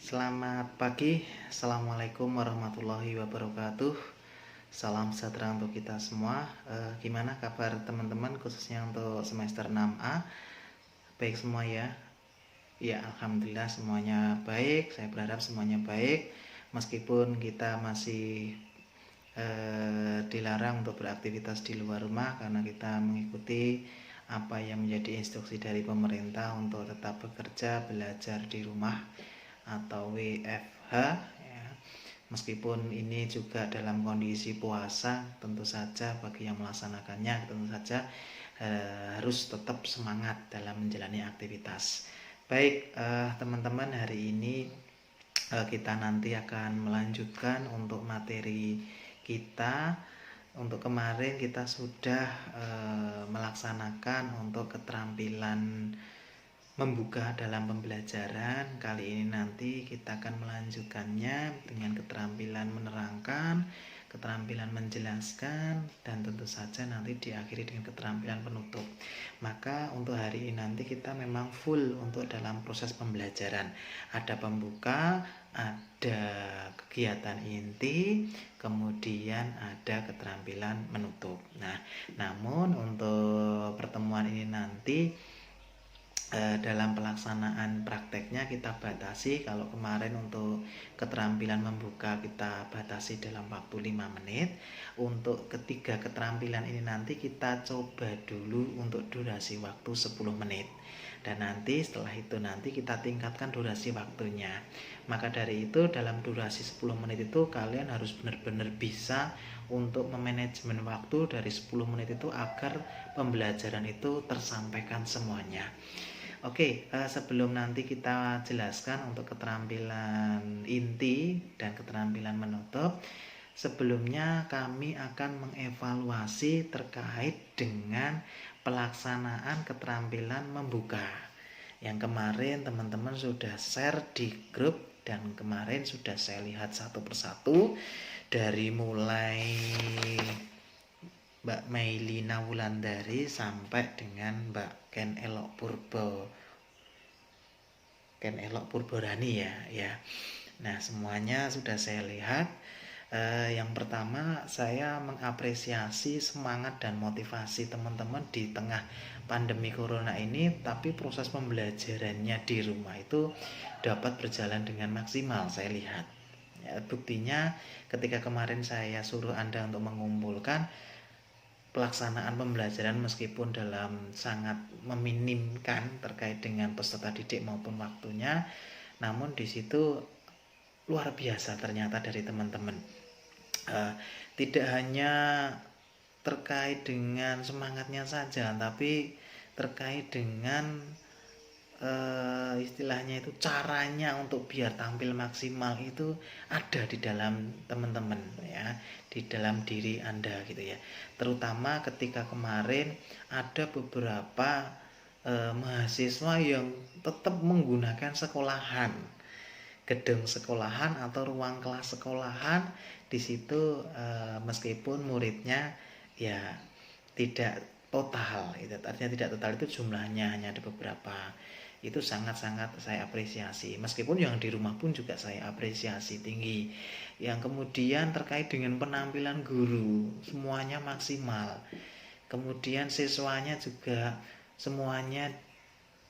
Selamat pagi, Assalamualaikum warahmatullahi wabarakatuh. Salam sejahtera untuk kita semua. Gimana kabar teman-teman khususnya untuk semester 6A? Baik semua ya? Ya, Alhamdulillah semuanya baik. Saya berharap semuanya baik. Meskipun kita masih dilarang untuk beraktivitas di luar rumah karena kita mengikuti apa yang menjadi instruksi dari pemerintah untuk tetap bekerja, belajar di rumah atau WFH ya. Meskipun ini juga dalam kondisi puasa, tentu saja bagi yang melaksanakannya tentu saja harus tetap semangat dalam menjalani aktivitas. Baik, teman-teman, hari ini kita nanti akan melanjutkan untuk materi kita. Untuk kemarin kita sudah melaksanakan untuk keterampilan membuka dalam pembelajaran. Kali ini nanti kita akan melanjutkannya dengan keterampilan menerangkan, keterampilan menjelaskan, dan tentu saja nanti diakhiri dengan keterampilan penutup. Maka untuk hari ini nanti kita memang full untuk dalam proses pembelajaran. Ada pembuka, ada kegiatan inti, kemudian ada keterampilan menutup. Nah, namun untuk pertemuan ini nanti dalam pelaksanaan prakteknya kita batasi. Kalau kemarin untuk keterampilan membuka kita batasi dalam waktu 5 menit. Untuk ketiga keterampilan ini nanti kita coba dulu untuk durasi waktu 10 menit. Dan nanti setelah itu nanti kita tingkatkan durasi waktunya. Maka dari itu dalam durasi 10 menit itu kalian harus benar-benar bisa untuk memanajemen waktu dari 10 menit itu agar pembelajaran itu tersampaikan semuanya. Oke, sebelum nanti kita jelaskan untuk keterampilan inti dan keterampilan menutup, sebelumnya kami akan mengevaluasi terkait dengan pelaksanaan keterampilan membuka. Yang kemarin teman-teman sudah share di grup dan kemarin sudah saya lihat satu persatu dari mulai Mbak Mailina Wulandari sampai dengan Mbak Ken Elok Purborani ya. Nah, semuanya sudah saya lihat. Yang pertama, saya mengapresiasi semangat dan motivasi teman-teman di tengah pandemi corona ini, tapi proses pembelajarannya di rumah itu dapat berjalan dengan maksimal, saya lihat. Ya, buktinya ketika kemarin saya suruh Anda untuk mengumpulkan pelaksanaan pembelajaran meskipun dalam sangat meminimkan terkait dengan peserta didik maupun waktunya, namun di situ luar biasa ternyata dari teman-teman. Tidak hanya terkait dengan semangatnya saja, tapi terkait dengan istilahnya itu caranya untuk biar tampil maksimal itu ada di dalam teman-teman ya, di dalam diri Anda gitu ya. Terutama ketika kemarin ada beberapa mahasiswa yang tetap menggunakan sekolahan, gedung sekolahan atau ruang kelas sekolahan. Di situ meskipun muridnya ya tidak total, itu artinya tidak total, itu jumlahnya hanya ada beberapa. Itu sangat-sangat saya apresiasi. Meskipun yang di rumah pun juga saya apresiasi tinggi. Yang kemudian terkait dengan penampilan guru, semuanya maksimal. Kemudian siswanya juga semuanya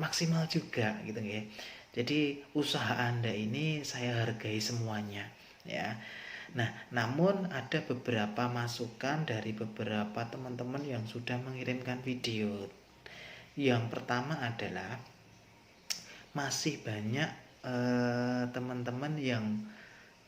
maksimal juga gitu ya. Jadi usaha Anda ini saya hargai semuanya ya. Nah, namun ada beberapa masukan dari beberapa teman-teman yang sudah mengirimkan video. Yang pertama adalah masih banyak teman-teman yang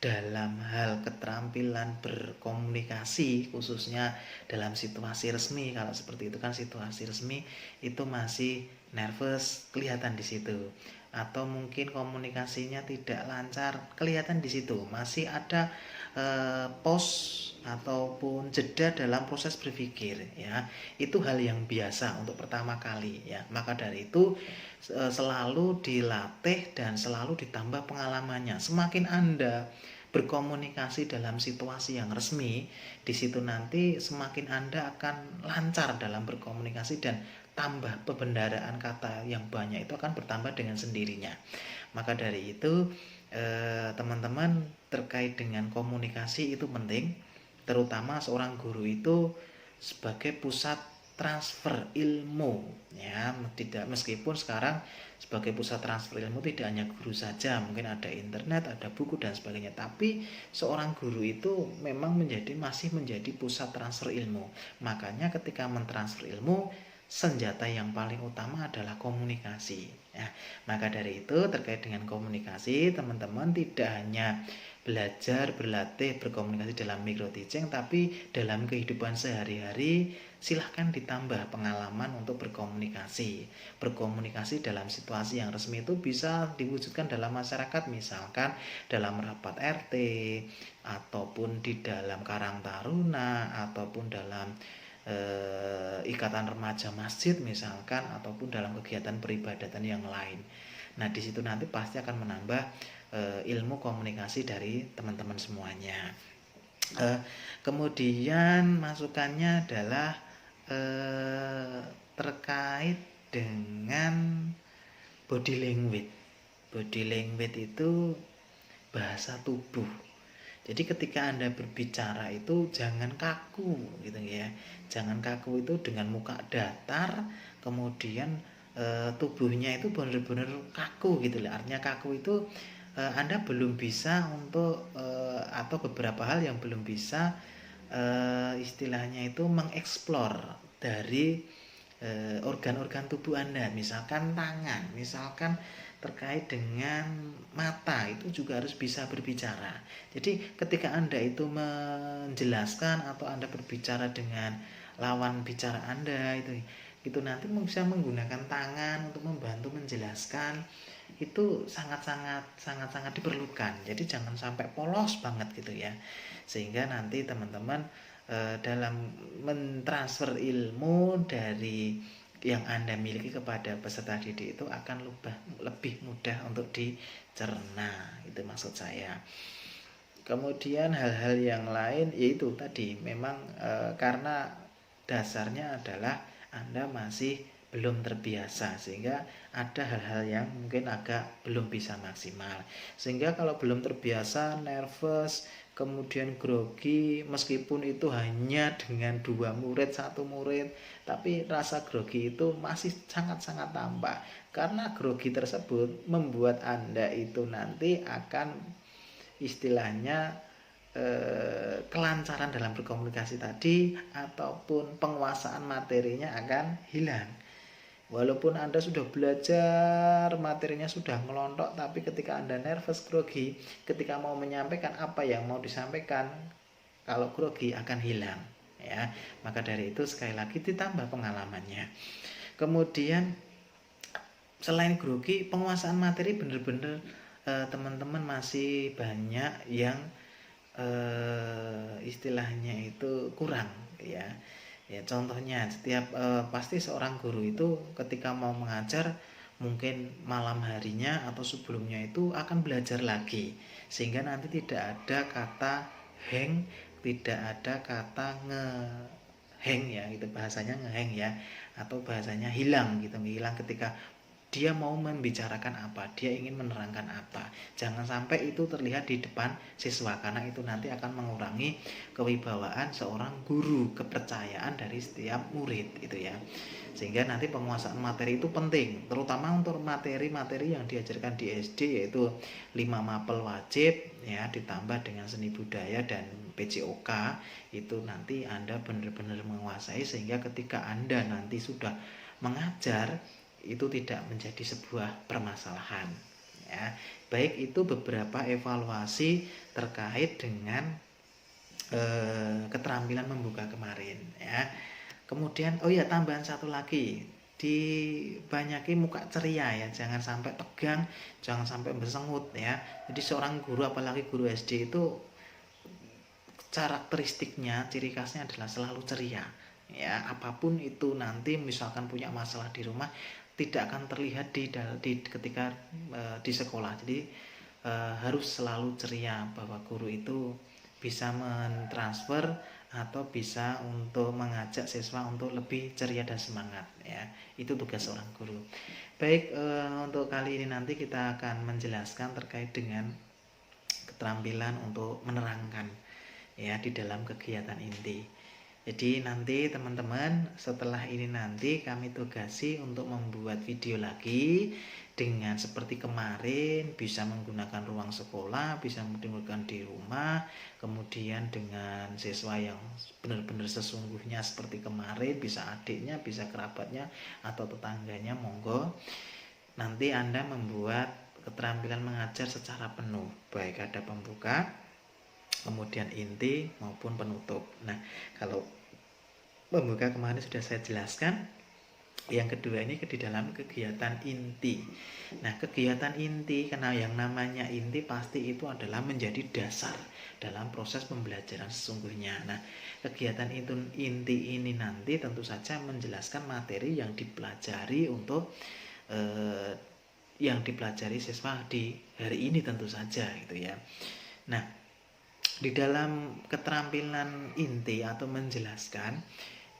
dalam hal keterampilan berkomunikasi, khususnya dalam situasi resmi. Kalau seperti itu kan situasi resmi itu masih nervous, kelihatan di situ. Atau mungkin komunikasinya tidak lancar, kelihatan di situ. Masih ada pause ataupun jeda dalam proses berpikir ya. Itu hal yang biasa untuk pertama kali ya. Maka dari itu selalu dilatih dan selalu ditambah pengalamannya. Semakin Anda berkomunikasi dalam situasi yang resmi, di situ nanti semakin Anda akan lancar dalam berkomunikasi dan tambah pembendaraan kata yang banyak itu akan bertambah dengan sendirinya. Maka dari itu teman-teman, terkait dengan komunikasi itu penting, terutama seorang guru itu sebagai pusat transfer ilmu, ya. Tidak, meskipun sekarang sebagai pusat transfer ilmu tidak hanya guru saja, mungkin ada internet, ada buku dan sebagainya, tapi seorang guru itu memang masih menjadi pusat transfer ilmu. Makanya ketika mentransfer ilmu, senjata yang paling utama adalah komunikasi. Ya, maka dari itu terkait dengan komunikasi, teman-teman tidak hanya belajar, berlatih, berkomunikasi dalam micro teaching, tapi dalam kehidupan sehari-hari silahkan ditambah pengalaman untuk berkomunikasi. Berkomunikasi dalam situasi yang resmi itu bisa diwujudkan dalam masyarakat, misalkan dalam rapat RT, ataupun di dalam Karang Taruna, ataupun dalam ikatan remaja masjid misalkan, ataupun dalam kegiatan peribadatan yang lain. Nah, di situ nanti pasti akan menambah ilmu komunikasi dari teman-teman semuanya. Kemudian masukannya adalah terkait dengan body language. Body language itu bahasa tubuh. Jadi ketika Anda berbicara itu jangan kaku gitu ya. Jangan kaku itu dengan muka datar, kemudian tubuhnya itu benar-benar kaku gitu lah. Artinya kaku itu Anda belum bisa untuk atau beberapa hal yang belum bisa istilahnya itu mengeksplor dari organ-organ tubuh Anda, misalkan tangan, misalkan terkait dengan mata, itu juga harus bisa berbicara. Jadi ketika Anda itu menjelaskan atau Anda berbicara dengan lawan bicara Anda, itu nanti bisa menggunakan tangan untuk membantu menjelaskan, itu sangat-sangat diperlukan. Jadi jangan sampai polos banget gitu ya, sehingga nanti teman-teman dalam mentransfer ilmu dari yang Anda miliki kepada peserta didik itu akan lebih mudah untuk dicerna, itu maksud saya. Kemudian hal-hal yang lain yaitu tadi memang karena dasarnya adalah Anda masih belum terbiasa, sehingga ada hal-hal yang mungkin agak belum bisa maksimal. Sehingga kalau belum terbiasa, nervous, kemudian grogi, meskipun itu hanya dengan 2 murid, 1 murid, tapi rasa grogi itu masih sangat-sangat tampak. Karena grogi tersebut membuat Anda itu nanti akan istilahnya kelancaran dalam berkomunikasi tadi ataupun penguasaan materinya akan hilang. Walaupun Anda sudah belajar, materinya sudah ngelontok, tapi ketika Anda nervous, grogi, ketika mau menyampaikan apa yang mau disampaikan, kalau grogi akan hilang, ya. Maka dari itu sekali lagi ditambah pengalamannya. Kemudian selain grogi, penguasaan materi benar-benar teman-teman masih banyak yang istilahnya itu kurang, ya. Ya, contohnya setiap pasti seorang guru itu ketika mau mengajar mungkin malam harinya atau sebelumnya itu akan belajar lagi, sehingga nanti tidak ada kata hang, tidak ada kata ngehang ya, itu bahasanya ngehang ya, atau bahasanya hilang gitu, hilang ketika dia mau membicarakan apa, dia ingin menerangkan apa. Jangan sampai itu terlihat di depan siswa, karena itu nanti akan mengurangi kewibawaan seorang guru, kepercayaan dari setiap murid itu ya. Sehingga nanti penguasaan materi itu penting, terutama untuk materi-materi yang diajarkan di SD, yaitu 5 mapel wajib ya, ditambah dengan seni budaya dan PJOK, itu nanti Anda benar-benar menguasai, sehingga ketika Anda nanti sudah mengajar itu tidak menjadi sebuah permasalahan, ya. Baik, itu beberapa evaluasi terkait dengan keterampilan membuka kemarin, ya. Kemudian tambahan satu lagi, dibanyaki muka ceria ya, jangan sampai tegang, jangan sampai bersengut ya. Jadi seorang guru, apalagi guru SD, itu karakteristiknya, ciri khasnya adalah selalu ceria ya. Apapun itu nanti, misalkan punya masalah di rumah, tidak akan terlihat ketika di sekolah. Jadi harus selalu ceria, bahwa guru itu bisa mentransfer atau bisa untuk mengajak siswa untuk lebih ceria dan semangat ya. Itu tugas seorang guru. Baik, untuk kali ini nanti kita akan menjelaskan terkait dengan keterampilan untuk menerangkan ya di dalam kegiatan inti. Jadi nanti teman-teman setelah ini nanti kami tugasi untuk membuat video lagi dengan seperti kemarin, bisa menggunakan ruang sekolah, bisa menggunakan di rumah, kemudian dengan siswa yang benar-benar sesungguhnya seperti kemarin, bisa adiknya, bisa kerabatnya atau tetangganya, monggo. Nanti Anda membuat keterampilan mengajar secara penuh, baik ada pembuka, kemudian inti maupun penutup. Nah, kalau pembuka kemarin sudah saya jelaskan. Yang kedua ini di dalam kegiatan inti. Nah, kegiatan inti, karena yang namanya inti pasti itu adalah menjadi dasar dalam proses pembelajaran sesungguhnya. Nah, kegiatan itu inti ini nanti tentu saja menjelaskan materi yang dipelajari untuk yang dipelajari siswa di hari ini tentu saja gitu ya. Nah, di dalam keterampilan inti atau menjelaskan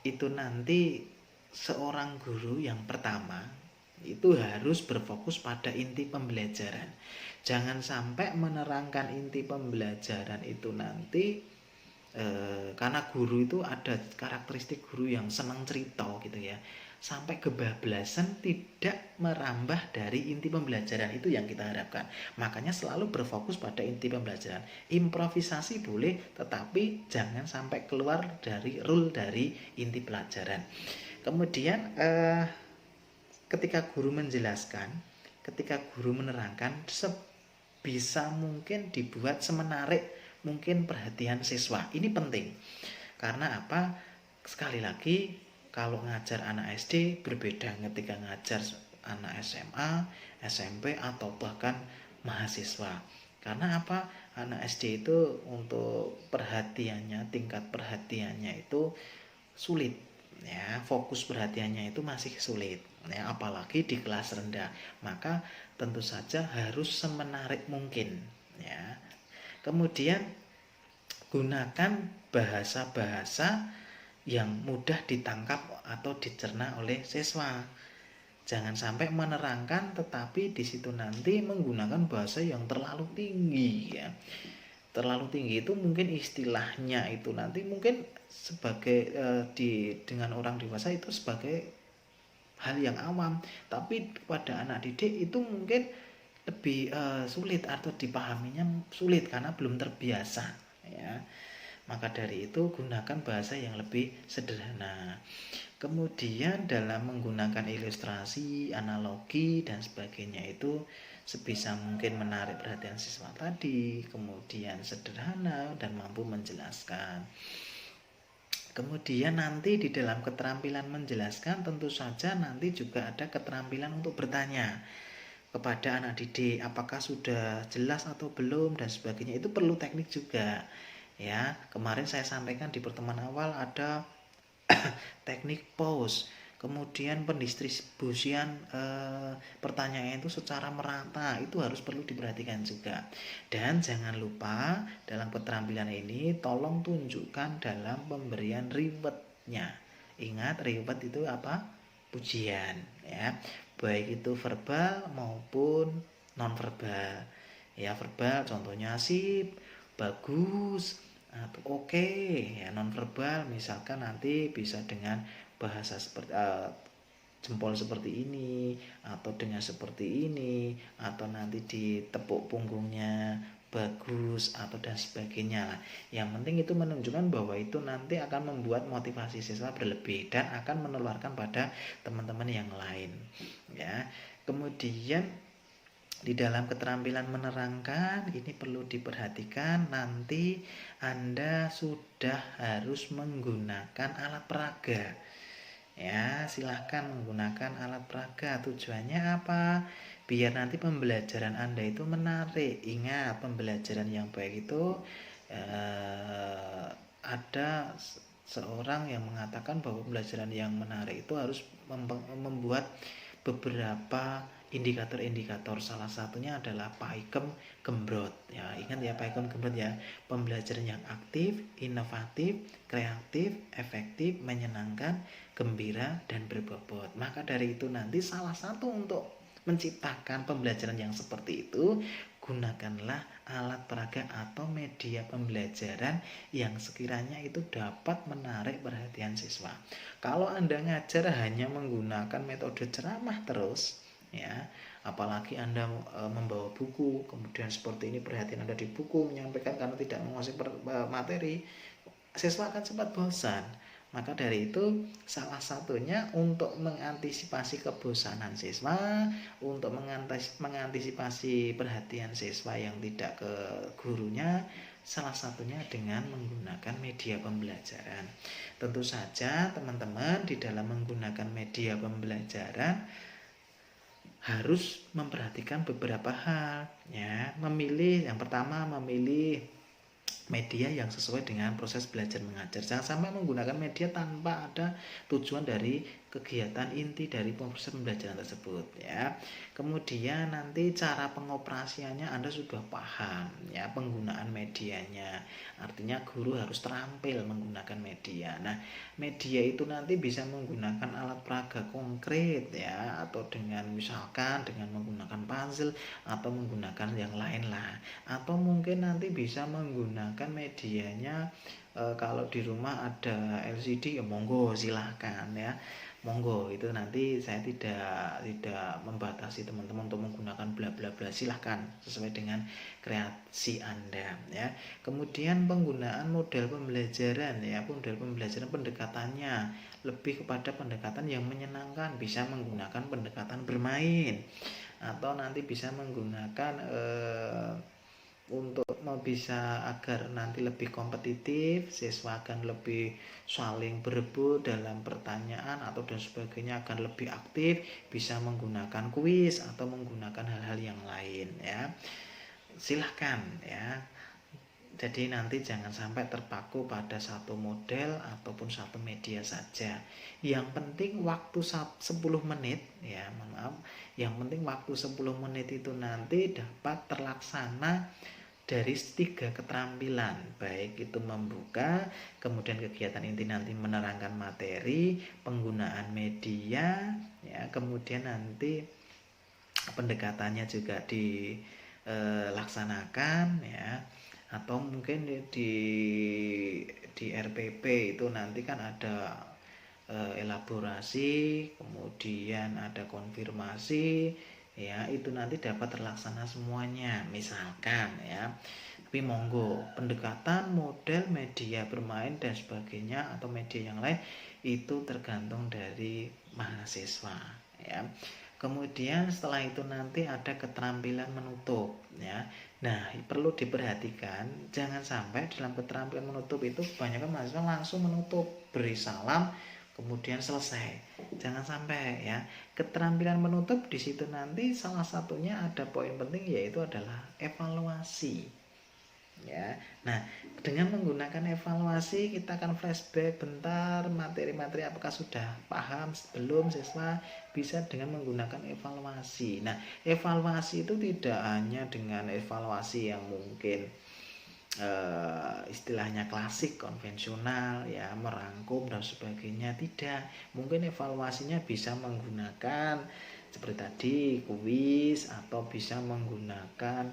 itu nanti seorang guru yang pertama itu harus berfokus pada inti pembelajaran. Jangan sampai menerangkan inti pembelajaran itu nanti karena guru itu ada karakteristik guru yang senang cerita gitu ya, sampai kebablasan tidak merambah dari inti pembelajaran itu yang kita harapkan. Makanya selalu berfokus pada inti pembelajaran. Improvisasi boleh, tetapi jangan sampai keluar dari rule dari inti pelajaran. Kemudian ketika guru menjelaskan, ketika guru menerangkan, sebisa mungkin dibuat semenarik mungkin perhatian siswa. Ini penting. Karena apa? Sekali lagi, kalau ngajar anak SD berbeda ketika ngajar anak SMA, SMP atau bahkan mahasiswa. Karena apa? Anak SD itu untuk perhatiannya, tingkat perhatiannya itu sulit ya, fokus perhatiannya itu masih sulit ya, apalagi di kelas rendah. Maka tentu saja harus semenarik mungkin ya. Kemudian gunakan bahasa-bahasa yang mudah ditangkap atau dicerna oleh siswa. Jangan sampai menerangkan tetapi di situ nanti menggunakan bahasa yang terlalu tinggi ya. Terlalu tinggi itu mungkin istilahnya itu nanti mungkin sebagai dengan orang dewasa itu sebagai hal yang awam, tapi pada anak didik itu mungkin lebih sulit atau dipahaminya sulit karena belum terbiasa ya. Maka dari itu gunakan bahasa yang lebih sederhana. Kemudian dalam menggunakan ilustrasi, analogi dan sebagainya itu sebisa mungkin menarik perhatian siswa tadi, kemudian sederhana dan mampu menjelaskan. Kemudian nanti di dalam keterampilan menjelaskan tentu saja nanti juga ada keterampilan untuk bertanya kepada anak didik, apakah sudah jelas atau belum dan sebagainya. Itu perlu teknik juga ya. Kemarin saya sampaikan di pertemuan awal ada teknik pause, kemudian pendistribusian pertanyaan itu secara merata, itu harus perlu diperhatikan juga. Dan jangan lupa dalam keterampilan ini tolong tunjukkan dalam pemberian rewardnya. Ingat, reward itu apa? Pujian ya, baik itu verbal maupun non verbal ya. Verbal contohnya sip, bagus, atau oke ya. Non verbal misalkan nanti bisa dengan bahasa seperti jempol seperti ini, atau dengan seperti ini, atau nanti ditepuk punggungnya bagus atau dan sebagainya. Yang penting itu menunjukkan bahwa itu nanti akan membuat motivasi siswa berlebih dan akan menularkan pada teman-teman yang lain ya. Kemudian di dalam keterampilan menerangkan ini perlu diperhatikan, nanti Anda sudah harus menggunakan alat peraga ya. Silahkan menggunakan alat peraga. Tujuannya apa? Biar nanti pembelajaran Anda itu menarik. Ingat, pembelajaran yang baik itu ada seorang yang mengatakan bahwa pembelajaran yang menarik itu harus membuat beberapa indikator-indikator. Salah satunya adalah Pakem Gembrot. Ya, ingat ya Pakem Gembrot ya. Pembelajaran yang aktif, inovatif, kreatif, efektif, menyenangkan, gembira, dan berbobot. Maka dari itu nanti salah satu untuk menciptakan pembelajaran yang seperti itu, gunakanlah alat peraga atau media pembelajaran yang sekiranya itu dapat menarik perhatian siswa. Kalau Anda ngajar hanya menggunakan metode ceramah terus, ya, apalagi Anda membawa buku, kemudian seperti ini perhatian Anda di buku, menyampaikan karena tidak menguasai materi, siswa akan cepat bosan. Maka dari itu salah satunya untuk mengantisipasi kebosanan siswa, untuk mengantisipasi perhatian siswa yang tidak ke gurunya, salah satunya dengan menggunakan media pembelajaran. Tentu saja teman-teman di dalam menggunakan media pembelajaran harus memperhatikan beberapa hal, ya. Yang pertama memilih media yang sesuai dengan proses belajar mengajar. Jangan sampai menggunakan media tanpa ada tujuan dari kegiatan inti dari proses pembelajaran tersebut, ya. Kemudian nanti cara pengoperasiannya Anda sudah paham, ya, penggunaan medianya. Artinya guru harus terampil menggunakan media. Nah, media itu nanti bisa menggunakan alat peraga konkret, ya, atau dengan misalkan dengan menggunakan puzzle atau menggunakan yang lain lah. Atau mungkin nanti bisa menggunakan medianya kalau di rumah ada LCD ya monggo silahkan, ya, monggo. Itu nanti saya tidak membatasi teman-teman untuk menggunakan bla bla bla, silahkan sesuai dengan kreasi Anda, ya. Kemudian penggunaan model pembelajaran, ya, model pembelajaran pendekatannya lebih kepada pendekatan yang menyenangkan, bisa menggunakan pendekatan bermain atau nanti bisa menggunakan untuk bisa agar nanti lebih kompetitif, siswa akan lebih saling berebut dalam pertanyaan atau dan sebagainya, akan lebih aktif, bisa menggunakan kuis atau menggunakan hal-hal yang lain, ya. Silahkan, ya. Jadi nanti jangan sampai terpaku pada satu model ataupun satu media saja. Yang penting waktu 10 menit, ya, maaf. Yang penting waktu 10 menit itu nanti dapat terlaksana dari 3 keterampilan, baik itu membuka, kemudian kegiatan inti nanti menerangkan materi, penggunaan media, ya, kemudian nanti pendekatannya juga dilaksanakan, ya. Atau mungkin di RPP itu nanti kan ada elaborasi, kemudian ada konfirmasi, ya, itu nanti dapat terlaksana semuanya misalkan, ya. Tapi monggo pendekatan model media bermain dan sebagainya atau media yang lain itu tergantung dari mahasiswa, ya. Kemudian setelah itu nanti ada keterampilan menutup, ya. Nah, perlu diperhatikan jangan sampai dalam keterampilan menutup itu kebanyakan mahasiswa langsung menutup, beri salam kemudian selesai. Jangan sampai, ya. Keterampilan menutup di situ nanti salah satunya ada poin penting yaitu adalah evaluasi, ya. Nah, dengan menggunakan evaluasi kita akan flashback bentar materi-materi apakah sudah paham belum siswa, bisa dengan menggunakan evaluasi. Nah, evaluasi itu tidak hanya dengan evaluasi yang mungkin istilahnya klasik konvensional, ya, merangkum dan sebagainya, tidak. Mungkin evaluasinya bisa menggunakan seperti tadi kuis atau bisa menggunakan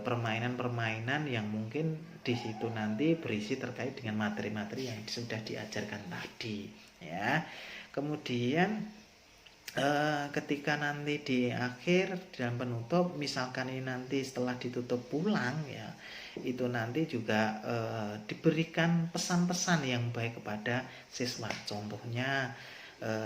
permainan-permainan yang mungkin di situ nanti berisi terkait dengan materi-materi yang sudah diajarkan tadi, ya. Kemudian ketika nanti di akhir dalam penutup, misalkan ini nanti setelah ditutup pulang, ya, itu nanti juga diberikan pesan-pesan yang baik kepada siswa. Contohnya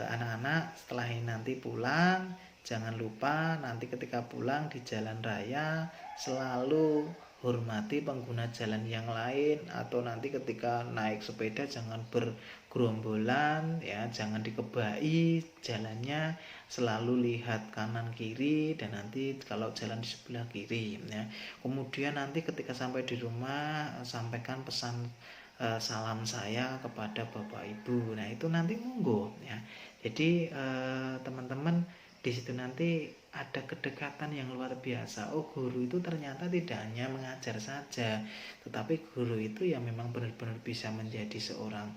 anak-anak setelah ini nanti pulang, jangan lupa nanti ketika pulang di jalan raya selalu hormati pengguna jalan yang lain, atau nanti ketika naik sepeda jangan bergerombolan, ya, jangan dikebai jalannya, selalu lihat kanan kiri dan nanti kalau jalan di sebelah kiri, ya. Kemudian nanti ketika sampai di rumah sampaikan pesan salam saya kepada Bapak Ibu. Nah, itu nanti monggo, ya. Jadi teman-teman di situ nanti ada kedekatan yang luar biasa. Oh, guru itu ternyata tidak hanya mengajar saja, tetapi guru itu yang memang benar-benar bisa menjadi seorang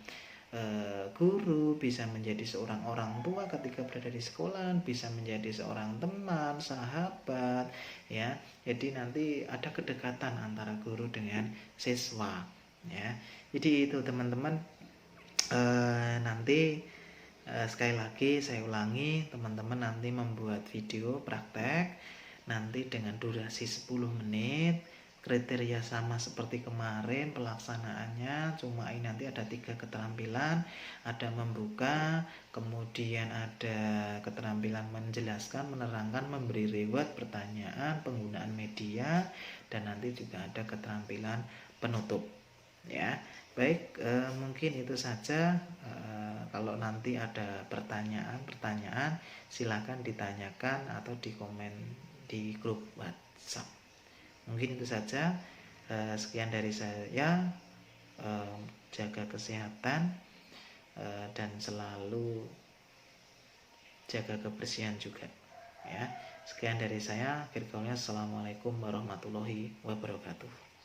guru, bisa menjadi seorang orang tua ketika berada di sekolah, bisa menjadi seorang teman, sahabat, ya. Jadi nanti ada kedekatan antara guru dengan siswa, ya. Jadi itu teman-teman, nanti sekali lagi saya ulangi, teman-teman nanti membuat video praktek nanti dengan durasi 10 menit, kriteria sama seperti kemarin pelaksanaannya, cuma ini nanti ada 3 keterampilan, ada membuka, kemudian ada keterampilan menjelaskan, menerangkan, memberi reward, pertanyaan, penggunaan media, dan nanti juga ada keterampilan penutup, ya. Baik, mungkin itu saja. Kalau nanti ada pertanyaan silakan ditanyakan atau di komen di grup WhatsApp. Mungkin itu saja. Sekian dari saya. Jaga kesehatan dan selalu jaga kebersihan juga, ya. Sekian dari saya. Akhir kaulnya, assalamualaikum warahmatullahi wabarakatuh.